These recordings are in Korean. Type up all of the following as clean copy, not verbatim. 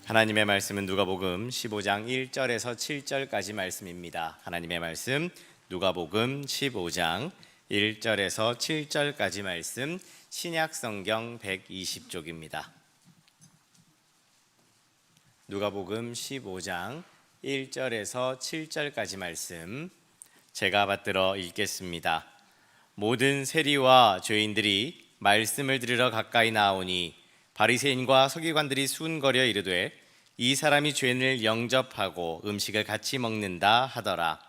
하나님의 말씀은 누가복음 15장 1절에서 7절까지 말씀입니다. 하나님의 말씀 누가복음 15장 1절에서 7절까지 말씀, 신약성경 120쪽입니다. 누가복음 15장 1절에서 7절까지 말씀 제가 받들어 읽겠습니다. 모든 세리와 죄인들이 말씀을 들으러 가까이 나오니 바리새인과 서기관들이 수군거려 이르되 이 사람이 죄인을 영접하고 음식을 같이 먹는다 하더라.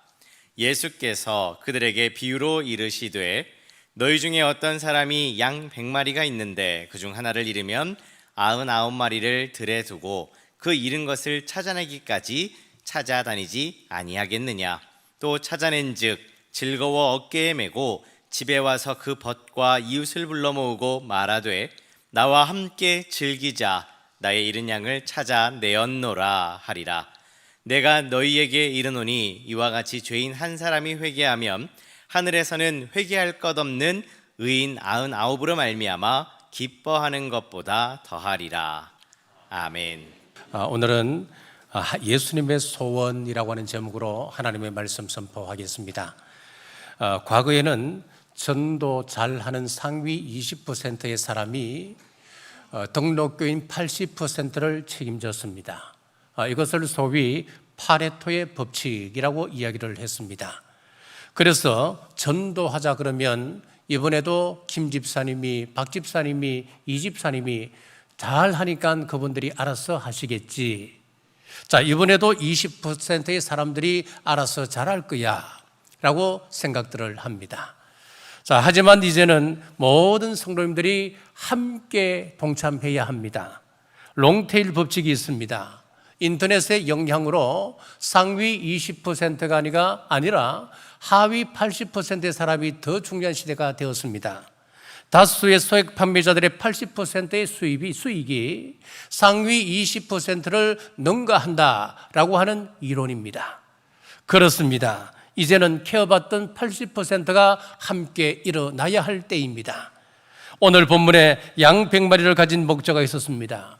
예수께서 그들에게 비유로 이르시되 너희 중에 어떤 사람이 양 100마리가 있는데 그중 하나를 잃으면 99마리를 들에 두고 그 잃은 것을 찾아내기까지 찾아다니지 아니하겠느냐. 또 찾아낸즉 즐거워 어깨에 메고 집에 와서 그 벗과 이웃을 불러 모으고 말하되 나와 함께 즐기자. 나의 잃은 양을 찾아내었노라 하리라. 내가 너희에게 이르노니 이와 같이 죄인 한 사람이 회개하면 하늘에서는 회개할 것 없는 의인 99으로 말미암아 기뻐하는 것보다 더하리라. 아멘. 오늘은 예수님의 소원이라고 하는 제목으로 하나님의 말씀 선포하겠습니다. 과거에는 전도 잘하는 상위 20%의 사람이 등록교인 80%를 책임졌습니다. 이것을 소위 파레토의 법칙이라고 이야기를 했습니다. 그래서 전도하자 그러면 이번에도 김 집사님이, 박 집사님이, 이 집사님이 잘하니까 그분들이 알아서 하시겠지. 자, 이번에도 20%의 사람들이 알아서 잘할 거야 라고 생각들을 합니다. 자, 하지만 이제는 모든 성도님들이 함께 동참해야 합니다. 롱테일 법칙이 있습니다. 인터넷의 영향으로 상위 20%가 아니라 하위 80%의 사람이 더 중요한 시대가 되었습니다. 다수의 소액 판매자들의 80%의 수익이 상위 20%를 능가한다라고 하는 이론입니다. 그렇습니다. 이제는 케어받던 80%가 함께 일어나야 할 때입니다. 오늘 본문에 양 100마리를 가진 목자가 있었습니다.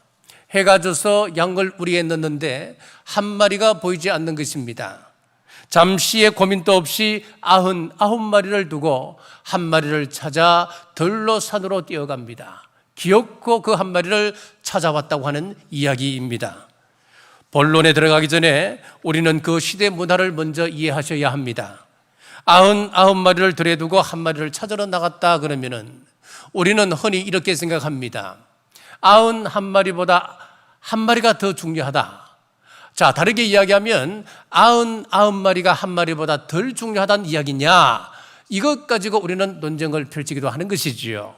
해가 져서 양을 우리에 넣는데 한 마리가 보이지 않는 것입니다. 잠시의 고민도 없이 99마리를 두고 한 마리를 찾아 들로 산으로 뛰어갑니다. 기어코 그 한 마리를 찾아왔다고 하는 이야기입니다. 본론에 들어가기 전에 우리는 그 시대 문화를 먼저 이해하셔야 합니다. 99마리를 들에 두고 한 마리를 찾으러 나갔다 그러면은 우리는 흔히 이렇게 생각합니다. 91마리보다 한 마리가 더 중요하다. 자, 다르게 이야기하면 99마리가 한 마리보다 덜 중요하다는 이야기냐, 이것 가지고 우리는 논쟁을 펼치기도 하는 것이지요.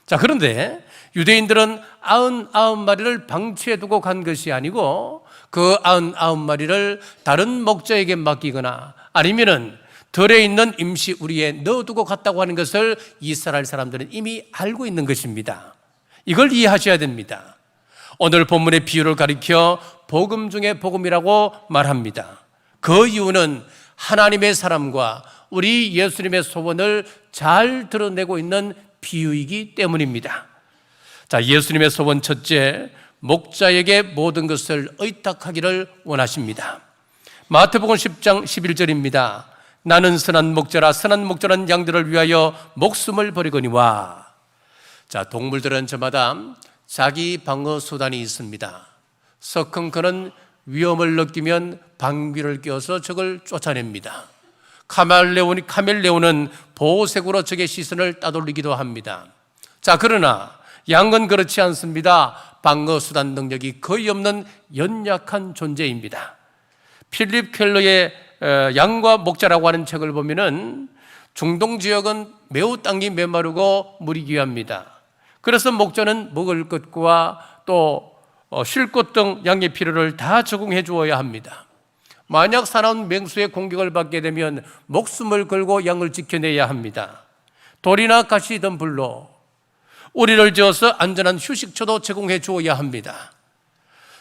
자, 그런데 유대인들은 99마리를 방치해 두고 간 것이 아니고 그 99마리를 다른 목자에게 맡기거나 아니면은 덜에 있는 임시 우리에 넣어두고 갔다고 하는 것을 이스라엘 사람들은 이미 알고 있는 것입니다. 이걸 이해하셔야 됩니다. 오늘 본문의 비유를 가리켜 복음 중에 복음이라고 말합니다. 그 이유는 하나님의 사람과 우리 예수님의 소원을 잘 드러내고 있는 비유이기 때문입니다. 자, 예수님의 소원 첫째, 목자에게 모든 것을 의탁하기를 원하십니다. 마태복음 10장 11절입니다. 나는 선한 목자라 선한 목자는 양들을 위하여 목숨을 버리거니와. 자, 동물들은 저마다 자기 방어 수단이 있습니다. 서컹커는 위험을 느끼면 방귀를 뀌어서 적을 쫓아냅니다. 카멜레온은 보호색으로 적의 시선을 따돌리기도 합니다. 자, 그러나 양은 그렇지 않습니다. 방어 수단 능력이 거의 없는 연약한 존재입니다. 필립 켈러의 양과 목자라고 하는 책을 보면은 중동 지역은 매우 땅이 메마르고 물이 귀합니다. 그래서 목자는 먹을 것과 또 쉴 것 등 양의 필요를 다 제공해 주어야 합니다. 만약 사나운 맹수의 공격을 받게 되면 목숨을 걸고 양을 지켜내야 합니다. 돌이나 가시 든 불로 우리를 지어서 안전한 휴식처도 제공해 주어야 합니다.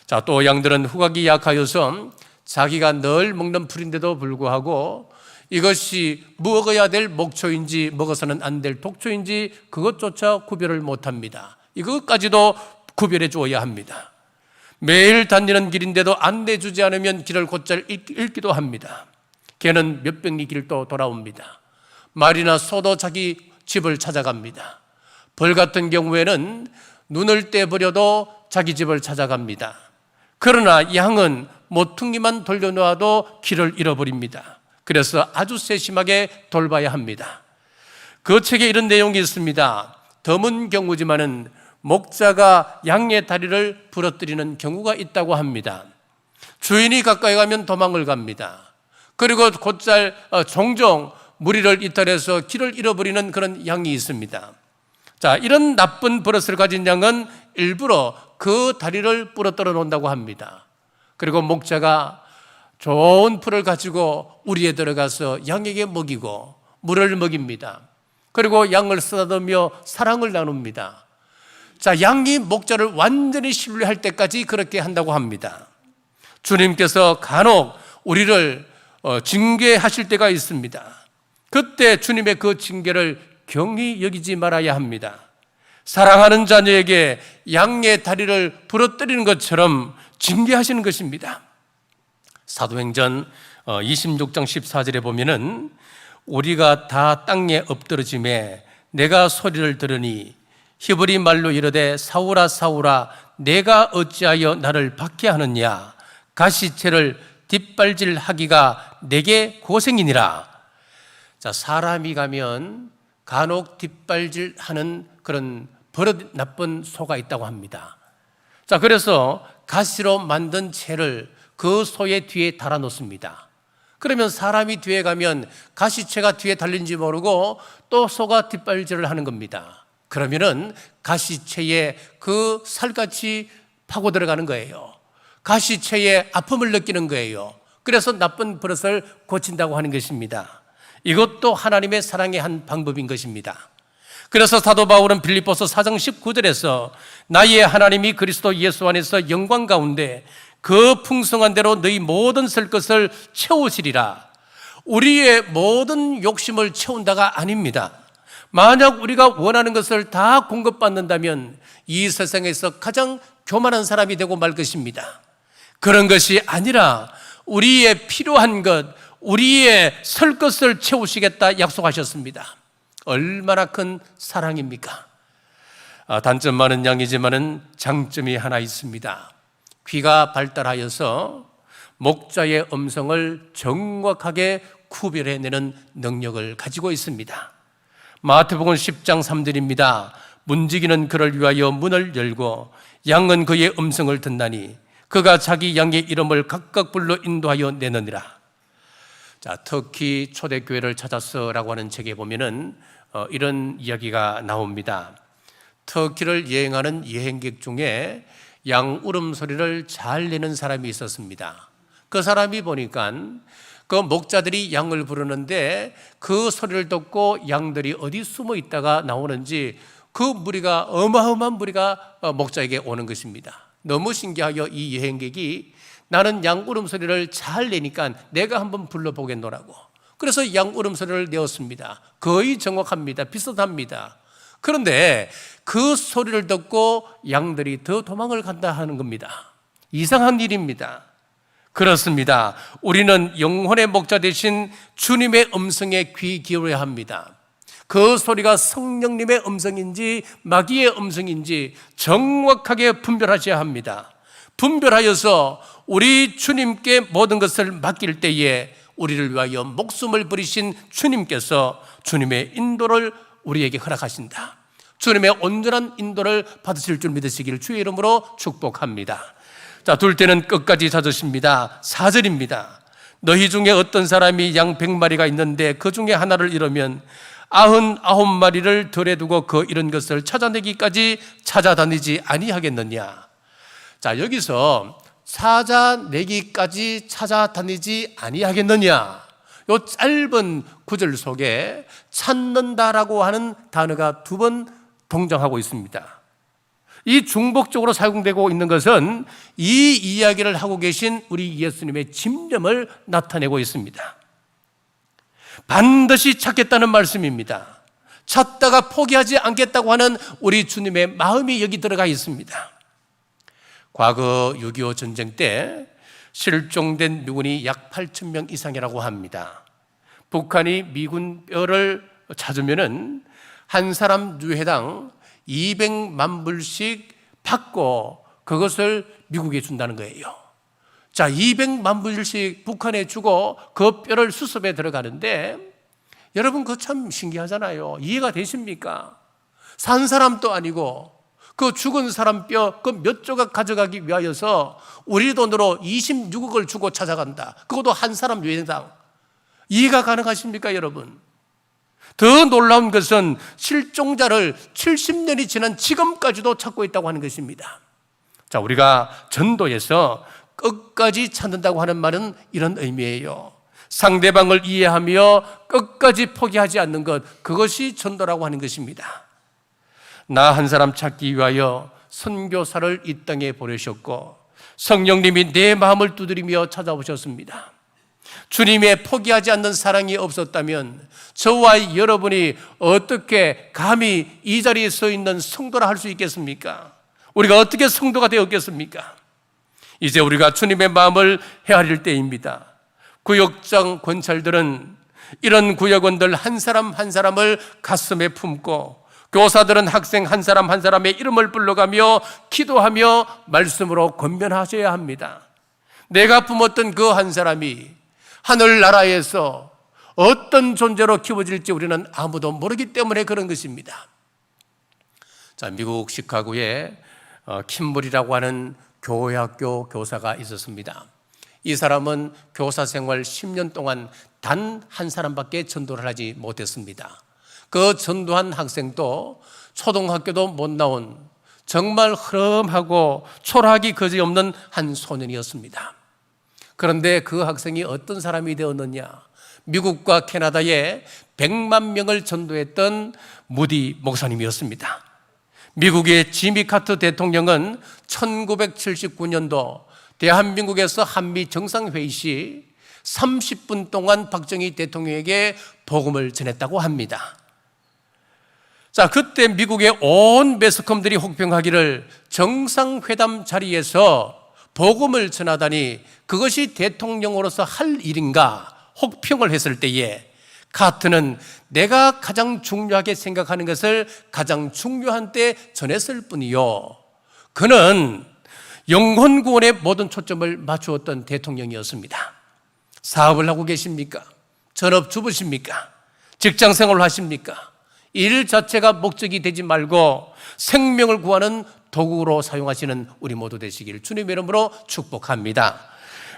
자, 또 양들은 후각이 약하여서 자기가 늘 먹는 풀인데도 불구하고 이것이 먹어야 될 목초인지 먹어서는 안 될 독초인지 그것조차 구별을 못합니다. 이것까지도 구별해 주어야 합니다. 매일 다니는 길인데도 안내주지 않으면 길을 곧잘 잃기도 합니다. 개는 몇 병리 길도 돌아옵니다. 말이나 소도 자기 집을 찾아갑니다. 벌 같은 경우에는 눈을 떼버려도 자기 집을 찾아갑니다. 그러나 양은 모퉁이만 돌려놓아도 길을 잃어버립니다. 그래서 아주 세심하게 돌봐야 합니다. 그 책에 이런 내용이 있습니다. 드문 경우지만은 목자가 양의 다리를 부러뜨리는 경우가 있다고 합니다. 주인이 가까이 가면 도망을 갑니다. 그리고 곧잘 종종 무리를 이탈해서 길을 잃어버리는 그런 양이 있습니다. 자, 이런 나쁜 버릇을 가진 양은 일부러 그 다리를 부러뜨려 놓는다고 합니다. 그리고 목자가 좋은 풀을 가지고 우리에 들어가서 양에게 먹이고 물을 먹입니다. 그리고 양을 쓰다듬으며 사랑을 나눕니다. 자, 양이 목자를 완전히 신뢰할 때까지 그렇게 한다고 합니다. 주님께서 간혹 우리를 징계하실 때가 있습니다. 그때 주님의 그 징계를 경히 여기지 말아야 합니다. 사랑하는 자녀에게 양의 다리를 부러뜨리는 것처럼 징계하시는 것입니다. 사도행전 26장 14절에 보면은 우리가 다 땅에 엎드러짐에 내가 소리를 들으니 히브리 말로 이르되 사울아 사울아 내가 어찌하여 나를 박해하느냐 가시체를 뒷발질하기가 내게 고생이니라. 자, 사람이 가면 간혹 뒷발질하는 그런 버릇 나쁜 소가 있다고 합니다. 자, 그래서 가시로 만든 채를 그 소의 뒤에 달아놓습니다. 그러면 사람이 뒤에 가면 가시채가 뒤에 달린지 모르고 또 소가 뒷발질을 하는 겁니다. 그러면은 가시채에 그 살같이 파고 들어가는 거예요. 가시채에 아픔을 느끼는 거예요. 그래서 나쁜 버릇을 고친다고 하는 것입니다. 이것도 하나님의 사랑의 한 방법인 것입니다. 그래서 사도 바울은 빌립보서 4장 19절에서 나의 하나님이 그리스도 예수 안에서 영광 가운데 그 풍성한 대로 너희 모든 설 것을 채우시리라. 우리의 모든 욕심을 채운다가 아닙니다. 만약 우리가 원하는 것을 다 공급받는다면 이 세상에서 가장 교만한 사람이 되고 말 것입니다. 그런 것이 아니라 우리의 필요한 것, 우리의 설 것을 채우시겠다 약속하셨습니다. 얼마나 큰 사랑입니까? 단점 많은 양이지만은 장점이 하나 있습니다. 귀가 발달하여서 목자의 음성을 정확하게 구별해내는 능력을 가지고 있습니다. 마태복음 10장 3절입니다. 문지기는 그를 위하여 문을 열고 양은 그의 음성을 듣나니 그가 자기 양의 이름을 각각 불러 인도하여 내느니라. 자, 터키 초대교회를 찾았어라고 하는 책에 보면은 이런 이야기가 나옵니다. 터키를 여행하는 여행객 중에 양 울음소리를 잘 내는 사람이 있었습니다. 그 사람이 보니까 그 목자들이 양을 부르는데 그 소리를 듣고 양들이 어디 숨어 있다가 나오는지 그 무리가 어마어마한 무리가 목자에게 오는 것입니다. 너무 신기하여 이 여행객이 나는 양 울음소리를 잘 내니까 내가 한번 불러보겠노라고. 그래서 양 울음소리를 내었습니다. 거의 정확합니다. 비슷합니다. 그런데 그 소리를 듣고 양들이 더 도망을 간다 하는 겁니다. 이상한 일입니다. 그렇습니다. 우리는 영혼의 목자 되신 주님의 음성에 귀 기울여야 합니다. 그 소리가 성령님의 음성인지 마귀의 음성인지 정확하게 분별하셔야 합니다. 분별하여서 우리 주님께 모든 것을 맡길 때에 우리를 위하여 목숨을 버리신 주님께서 주님의 인도를 우리에게 허락하신다. 주님의 온전한 인도를 받으실 줄 믿으시기를 주의 이름으로 축복합니다. 자, 둘째는 끝까지 찾으십니다. 4절입니다. 너희 중에 어떤 사람이 양 100마리가 있는데 그 중에 하나를 잃으면 99마리를 들에 두고 그 잃은 것을 찾아내기까지 찾아다니지 아니하겠느냐. 자, 여기서 찾아내기까지 찾아다니지 아니하겠느냐. 이 짧은 구절 속에 찾는다라고 하는 단어가 2번 동정하고 있습니다. 이 중복적으로 사용되고 있는 것은 이 이야기를 하고 계신 우리 예수님의 집념을 나타내고 있습니다. 반드시 찾겠다는 말씀입니다. 찾다가 포기하지 않겠다고 하는 우리 주님의 마음이 여기 들어가 있습니다. 과거 6.25 전쟁 때 실종된 미군이 약 8천 명 이상이라고 합니다. 북한이 미군 뼈를 찾으면은 한 사람 유해당 200만 불씩 받고 그것을 미국에 준다는 거예요. 자, 200만 불씩 북한에 주고 그 뼈를 수습에 들어가는데 여러분 그거 참 신기하잖아요. 이해가 되십니까? 산 사람도 아니고 그 죽은 사람 뼈 그 몇 조각 가져가기 위하여서 우리 돈으로 26억을 주고 찾아간다. 그것도 한 사람 유해당. 이해가 가능하십니까, 여러분? 더 놀라운 것은 실종자를 70년이 지난 지금까지도 찾고 있다고 하는 것입니다. 자, 우리가 전도에서 끝까지 찾는다고 하는 말은 이런 의미예요. 상대방을 이해하며 끝까지 포기하지 않는 것, 그것이 전도라고 하는 것입니다. 나 한 사람 찾기 위하여 선교사를 이 땅에 보내셨고 성령님이 내 마음을 두드리며 찾아오셨습니다. 주님의 포기하지 않는 사랑이 없었다면 저와 여러분이 어떻게 감히 이 자리에 서 있는 성도라 할 수 있겠습니까? 우리가 어떻게 성도가 되었겠습니까? 이제 우리가 주님의 마음을 헤아릴 때입니다. 구역장 권찰들은 이런 구역원들 한 사람 한 사람을 가슴에 품고 교사들은 학생 한 사람 한 사람의 이름을 불러가며 기도하며 말씀으로 권면하셔야 합니다. 내가 품었던 그 한 사람이 하늘나라에서 어떤 존재로 키워질지 우리는 아무도 모르기 때문에 그런 것입니다. 자, 미국 시카고에 킴볼이라고 하는 교회학교 교사가 있었습니다. 이 사람은 교사 생활 10년 동안 단 한 사람밖에 전도를 하지 못했습니다. 그 전도한 학생도 초등학교도 못 나온 정말 흐름하고 초라하기 그지없는 한 소년이었습니다. 그런데 그 학생이 어떤 사람이 되었느냐? 미국과 캐나다에 100만 명을 전도했던 무디 목사님이었습니다. 미국의 지미 카터 대통령은 1979년도 대한민국에서 한미 정상회의 시 30분 동안 박정희 대통령에게 복음을 전했다고 합니다. 자, 그때 미국의 온 매스컴들이 혹평하기를 정상회담 자리에서 복음을 전하다니 그것이 대통령으로서 할 일인가 혹평을 했을 때에 카트는 내가 가장 중요하게 생각하는 것을 가장 중요한 때 전했을 뿐이요, 그는 영혼 구원에 모든 초점을 맞추었던 대통령이었습니다. 사업을 하고 계십니까? 전업주부십니까? 직장생활을 하십니까? 일 자체가 목적이 되지 말고 생명을 구하는 도구로 사용하시는 우리 모두 되시길 주님의 이름으로 축복합니다.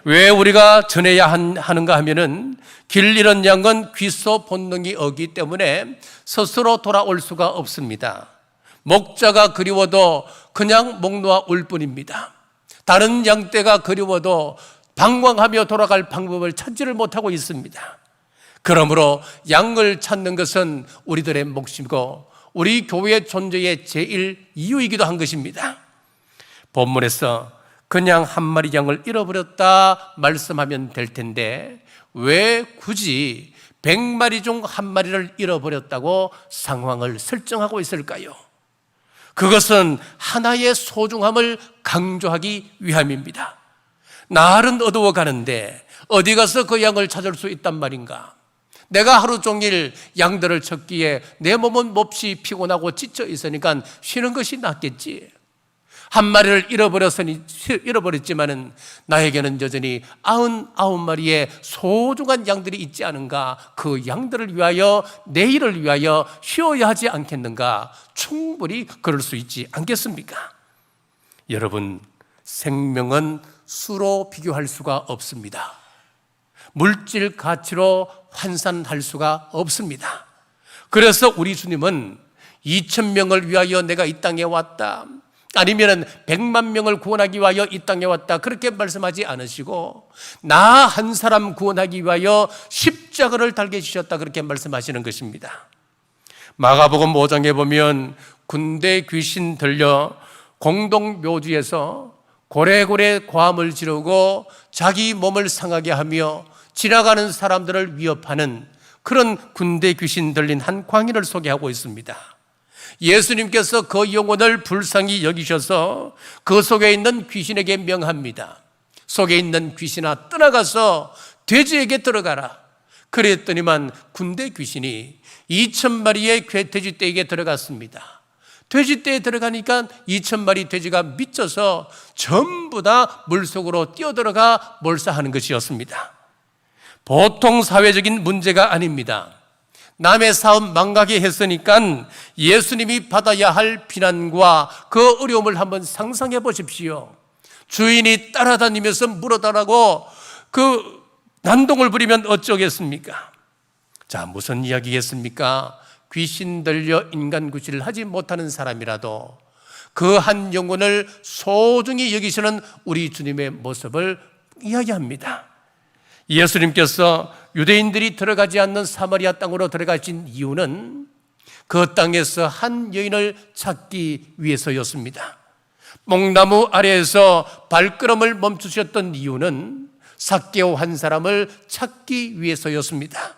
왜 우리가 전해야 하는가 하면은 길 잃은 양은 귀소 본능이 없기 때문에 스스로 돌아올 수가 없습니다. 목자가 그리워도 그냥 목 놓아 올 뿐입니다. 다른 양떼가 그리워도 방황하며 돌아갈 방법을 찾지를 못하고 있습니다. 그러므로 양을 찾는 것은 우리들의 몫이고 우리 교회의 존재의 제일 이유이기도 한 것입니다. 본문에서 그냥 한 마리 양을 잃어버렸다 말씀하면 될 텐데 왜 굳이 100마리 중 한 마리를 잃어버렸다고 상황을 설정하고 있을까요? 그것은 하나의 소중함을 강조하기 위함입니다. 날은 어두워 가는데 어디 가서 그 양을 찾을 수 있단 말인가? 내가 하루 종일 양들을 쳤기에 내 몸은 몹시 피곤하고 지쳐 있으니까 쉬는 것이 낫겠지. 한 마리를 잃어버렸지만은 나에게는 여전히 99마리의 소중한 양들이 있지 않은가? 그 양들을 위하여 내일을 위하여 쉬어야 하지 않겠는가? 충분히 그럴 수 있지 않겠습니까? 여러분, 생명은 수로 비교할 수가 없습니다. 물질 가치로 환산할 수가 없습니다. 그래서 우리 주님은 2,000명을 위하여 내가 이 땅에 왔다, 아니면 100만 명을 구원하기 위하여 이 땅에 왔다, 그렇게 말씀하지 않으시고 나 한 사람 구원하기 위하여 십자가를 달게 주셨다, 그렇게 말씀하시는 것입니다. 마가복음 5장에 보면 군대 귀신 들려 공동묘지에서 고래고래 고함을 지르고 자기 몸을 상하게 하며 지나가는 사람들을 위협하는 그런 군대 귀신 들린 한 광인을 소개하고 있습니다. 예수님께서 그 영혼을 불쌍히 여기셔서 그 속에 있는 귀신에게 명합니다. 속에 있는 귀신아 떠나가서 돼지에게 들어가라. 그랬더니만 군대 귀신이 2,000마리의 돼지떼에게 들어갔습니다. 돼지떼에 들어가니까 2,000마리 돼지가 미쳐서 전부 다 물속으로 뛰어들어가 몰사하는 것이었습니다. 보통 사회적인 문제가 아닙니다. 남의 사업 망가게 했으니까 예수님이 받아야 할 비난과 그 어려움을 한번 상상해 보십시오. 주인이 따라다니면서 물어달라고 그 난동을 부리면 어쩌겠습니까? 자, 무슨 이야기겠습니까? 귀신 들려 인간 구실을 하지 못하는 사람이라도 그 한 영혼을 소중히 여기시는 우리 주님의 모습을 이야기합니다. 예수님께서 유대인들이 들어가지 않는 사마리아 땅으로 들어가신 이유는 그 땅에서 한 여인을 찾기 위해서였습니다. 뽕나무 아래에서 발걸음을 멈추셨던 이유는 삭개오 한 사람을 찾기 위해서였습니다.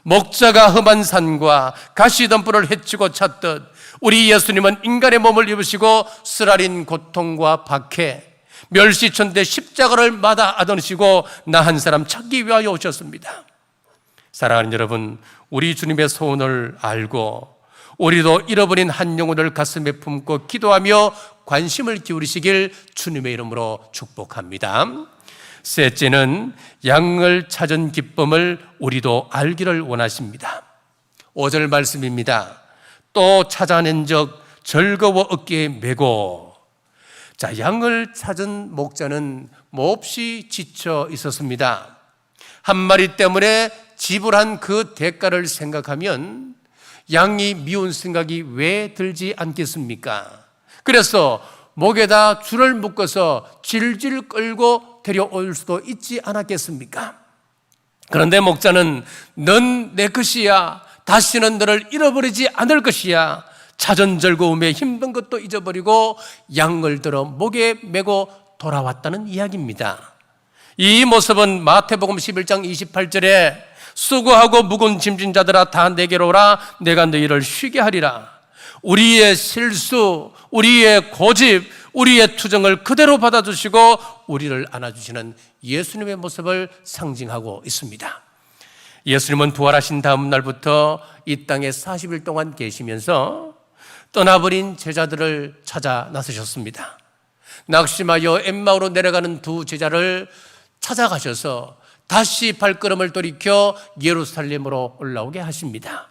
목자가 험한 산과 가시덤불을 헤치고 찾듯 우리 예수님은 인간의 몸을 입으시고 쓰라린 고통과 박해, 멸시천대 십자가를 마다 안으시고 나 한 사람 찾기 위하여 오셨습니다. 사랑하는 여러분, 우리 주님의 소원을 알고 우리도 잃어버린 한 영혼을 가슴에 품고 기도하며 관심을 기울이시길 주님의 이름으로 축복합니다. 셋째는 양을 찾은 기쁨을 우리도 알기를 원하십니다. 5절 말씀입니다. 또 찾아낸 적 즐거워 어깨에 메고. 자, 양을 찾은 목자는 몹시 지쳐 있었습니다. 한 마리 때문에 지불한 그 대가를 생각하면 양이 미운 생각이 왜 들지 않겠습니까? 그래서 목에다 줄을 묶어서 질질 끌고 데려올 수도 있지 않았겠습니까? 그런데 목자는 넌 내 것이야. 다시는 너를 잃어버리지 않을 것이야. 찾은 즐거움에 힘든 것도 잊어버리고 양을 들어 목에 메고 돌아왔다는 이야기입니다. 이 모습은 마태복음 11장 28절에 수고하고 무거운 짐진 자들아 다 내게로 오라. 내가 너희를 쉬게 하리라. 우리의 실수, 우리의 고집, 우리의 투정을 그대로 받아주시고 우리를 안아주시는 예수님의 모습을 상징하고 있습니다. 예수님은 부활하신 다음 날부터 이 땅에 40일 동안 계시면서 떠나버린 제자들을 찾아 나서셨습니다. 낙심하여 엠마오로 내려가는 두 제자를 찾아가셔서 다시 발걸음을 돌이켜 예루살렘으로 올라오게 하십니다.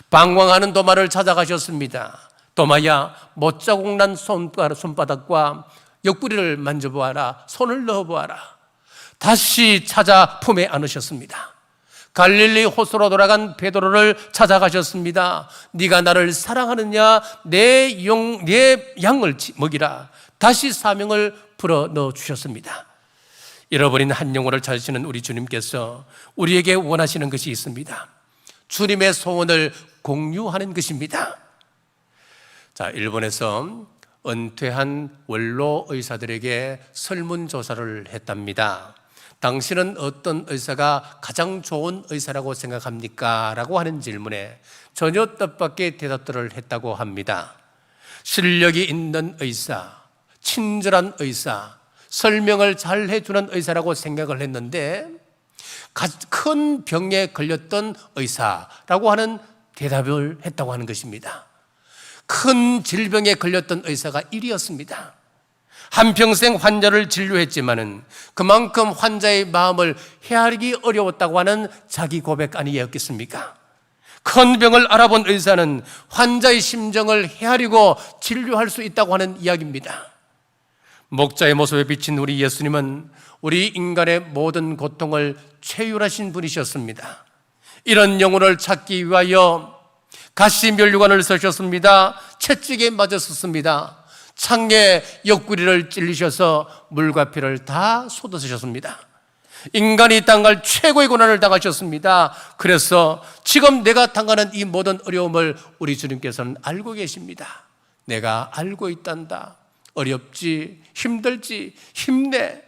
방황하는 도마를 찾아가셨습니다. 도마야, 못자국 난 손바닥과 옆구리를 만져보아라. 손을 넣어보아라. 다시 찾아 품에 안으셨습니다. 갈릴리 호수로 돌아간 베드로를 찾아가셨습니다. 네가 나를 사랑하느냐? 내 양을 먹이라. 다시 사명을 불어 넣어 주셨습니다. 잃어버린 한 영혼을 찾으시는 우리 주님께서 우리에게 원하시는 것이 있습니다. 주님의 소원을 공유하는 것입니다. 자, 일본에서 은퇴한 원로 의사들에게 설문조사를 했답니다. 당신은 어떤 의사가 가장 좋은 의사라고 생각합니까? 라고 하는 질문에 전혀 뜻밖의 대답들을 했다고 합니다. 실력이 있는 의사, 친절한 의사, 설명을 잘 해주는 의사라고 생각을 했는데 큰 병에 걸렸던 의사라고 하는 대답을 했다고 하는 것입니다. 큰 질병에 걸렸던 의사가 1위였습니다. 한평생 환자를 진료했지만은 그만큼 환자의 마음을 헤아리기 어려웠다고 하는 자기 고백 아니었겠습니까? 큰 병을 알아본 의사는 환자의 심정을 헤아리고 진료할 수 있다고 하는 이야기입니다. 목자의 모습에 비친 우리 예수님은 우리 인간의 모든 고통을 최율하신 분이셨습니다. 이런 영혼을 찾기 위하여 가시면류관을 쓰셨습니다. 채찍에 맞았었습니다. 창에 옆구리를 찔리셔서 물과 피를 다 쏟으셨습니다. 인간이 당할 최고의 고난을 당하셨습니다. 그래서 지금 내가 당하는 이 모든 어려움을 우리 주님께서는 알고 계십니다. 내가 알고 있단다. 어렵지, 힘들지, 힘내.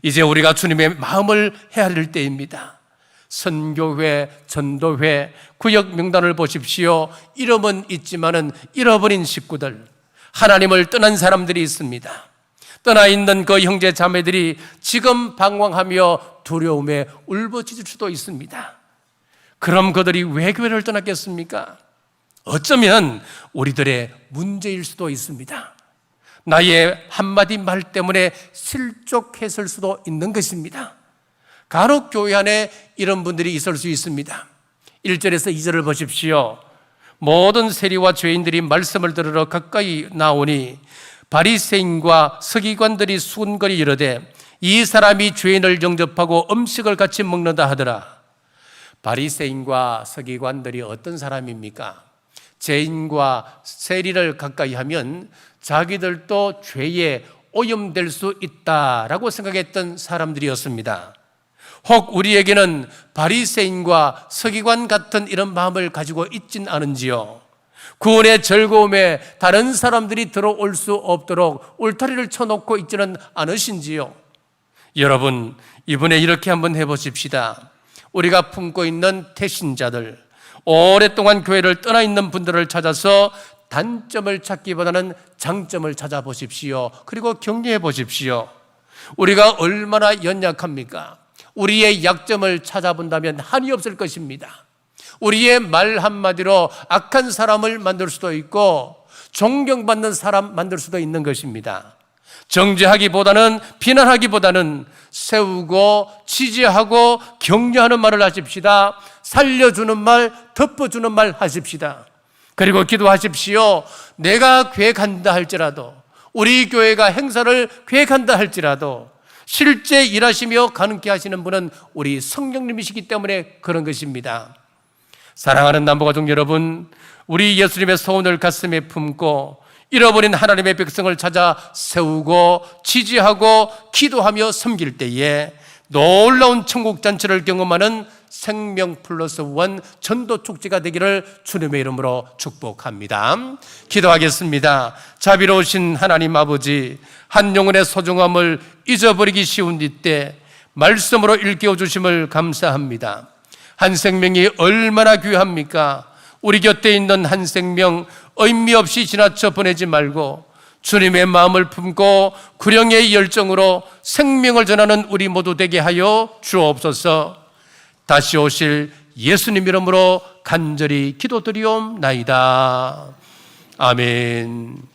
이제 우리가 주님의 마음을 헤아릴 때입니다. 선교회, 전도회, 구역 명단을 보십시오. 이름은 있지만은 잃어버린 식구들, 하나님을 떠난 사람들이 있습니다. 떠나 있는 그 형제 자매들이 지금 방황하며 두려움에 울부짖을 수도 있습니다. 그럼 그들이 왜 교회를 떠났겠습니까? 어쩌면 우리들의 문제일 수도 있습니다. 나의 한마디 말 때문에 실족했을 수도 있는 것입니다. 간혹 교회 안에 이런 분들이 있을 수 있습니다. 1절에서 2절을 보십시오. 모든 세리와 죄인들이 말씀을 들으러 가까이 나오니 바리새인과 서기관들이 수군거리 이르되 이 사람이 죄인을 영접하고 음식을 같이 먹는다 하더라. 바리새인과 서기관들이 어떤 사람입니까? 죄인과 세리를 가까이 하면 자기들도 죄에 오염될 수 있다라고 생각했던 사람들이었습니다. 혹 우리에게는 바리새인과 서기관 같은 이런 마음을 가지고 있진 않은지요? 구원의 즐거움에 다른 사람들이 들어올 수 없도록 울타리를 쳐놓고 있지는 않으신지요? 여러분, 이번에 이렇게 한번 해보십시다. 우리가 품고 있는 태신자들, 오랫동안 교회를 떠나 있는 분들을 찾아서 단점을 찾기보다는 장점을 찾아보십시오. 그리고 격려해 보십시오. 우리가 얼마나 연약합니까? 우리의 약점을 찾아본다면 한이 없을 것입니다. 우리의 말 한마디로 악한 사람을 만들 수도 있고 존경받는 사람 만들 수도 있는 것입니다. 정죄하기보다는 비난하기보다는 세우고 지지하고 격려하는 말을 하십시다. 살려주는 말, 덮어주는 말 하십시다. 그리고 기도하십시오. 내가 계획한다 할지라도, 우리 교회가 행사를 계획한다 할지라도 실제 일하시며 가능케 하시는 분은 우리 성령님이시기 때문에 그런 것입니다. 사랑하는 남부가족 여러분, 우리 예수님의 소원을 가슴에 품고 잃어버린 하나님의 백성을 찾아 세우고 지지하고 기도하며 섬길 때에 놀라운 천국 잔치를 경험하는 생명 플러스 원 전도 축제가 되기를 주님의 이름으로 축복합니다. 기도하겠습니다. 자비로우신 하나님 아버지, 한 영혼의 소중함을 잊어버리기 쉬운 이때 말씀으로 일깨워 주심을 감사합니다. 한 생명이 얼마나 귀합니까? 우리 곁에 있는 한 생명 의미 없이 지나쳐 보내지 말고 주님의 마음을 품고 구령의 열정으로 생명을 전하는 우리 모두 되게 하여 주옵소서. 다시 오실 예수님 이름으로 간절히 기도드리옵나이다. 아멘.